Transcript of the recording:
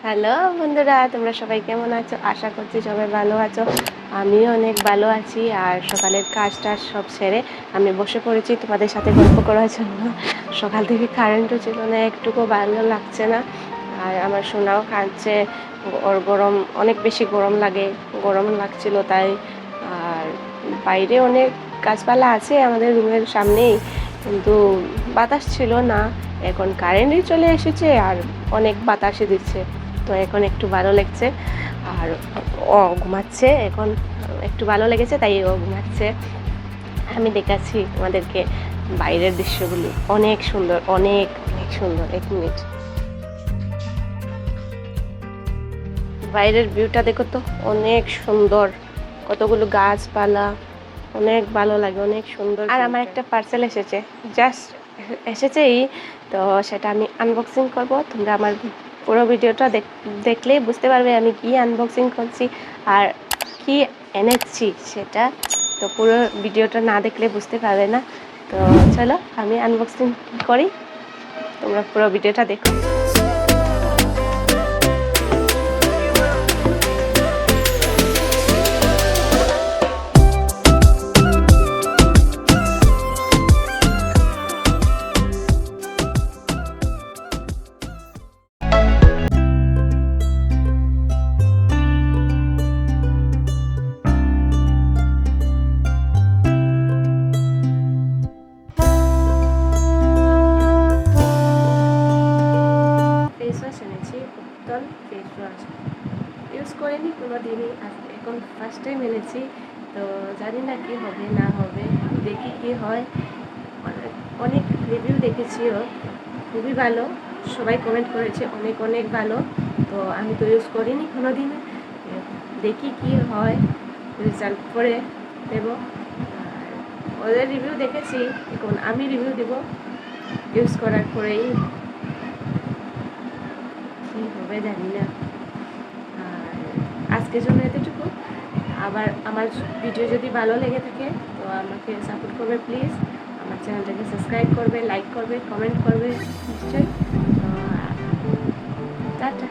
Hello বন্ধুরা, তোমরা সবাই কেমন আছো? আশা করছি সবাই ভালো আছো। আমিও অনেক ভালো আছি। আর সকালের কাজটা সব সেরে আমি বসে পড়েছি তোমাদের সাথে গল্প করার জন্য। সকাল থেকে কারেন্টও ছিল না, একটুকু ভালো লাগছে না। আর আমার সোনাও কাঁদছে, ওর গরম, অনেক বেশি গরম লাগছিল তাই। আর বাইরে অনেক গাছপালা আছে আমাদের রুমের সামনেই, কিন্তু বাতাস ছিল না। এখন কারেন্টই চলে এসেছে আর অনেক বাতাসই দিচ্ছে, তো এখন একটু ভালো লাগছে। আর ও ঘুমাচ্ছে এখন, একটু ভালো লেগেছে তাই ও ঘুমাচ্ছে। আমি দেখাচ্ছি তোমাদেরকে বাইরের দৃশ্যগুলি, অনেক সুন্দর, অনেক অনেক সুন্দর। 1 মিনিট, বাইরের ভিউটা দেখো তো, অনেক সুন্দর, কতগুলো গাছপালা, অনেক ভালো লাগে, অনেক সুন্দর। আর আমার একটা পার্সেল এসেছে, জাস্ট এসেছেই, তো সেটা আমি আনবক্সিং করব। তোমরা আমার পুরো ভিডিওটা দেখলেই বুঝতে পারবে আমি কি আনবক্সিং করছি আর কি এনেছি সেটা। তো পুরো ভিডিওটা না দেখলে বুঝতে পারবে না। তো চলো আমি আনবক্সিং করি, তোমরা পুরো ভিডিওটা দেখো। ফেস ওয়াশ এনেছি, উত্তল ফেস ওয়াশ। ইউজ করিনি কোনো দিনই, এখন ফার্স্ট টাইম এনেছি। তো জানি না কি হবে না হবে, দেখি কি হয়। অনেক রিভিউ দেখেছি, ও খুবই ভালো, সবাই কমেন্ট করেছে অনেক অনেক ভালো। তো আমি তো ইউজ করিনি কোনো দিন, দেখি কি হয়, রেজাল্ট পরে দেব। আর ওদের রিভিউ দেখেছি, এখন আমি রিভিউ দেব ইউজ করার পরেই, কী হবে জানি না। আর আজকের জন্য এতটুকু। আবার আমার ভিডিও যদি ভালো লেগে থাকে তো আমাকে সাপোর্ট করবে প্লিজ। আমার চ্যানেলটাকে সাবস্ক্রাইব করবে, লাইক করবে, কমেন্ট করবে নিশ্চয়ই। টাটা।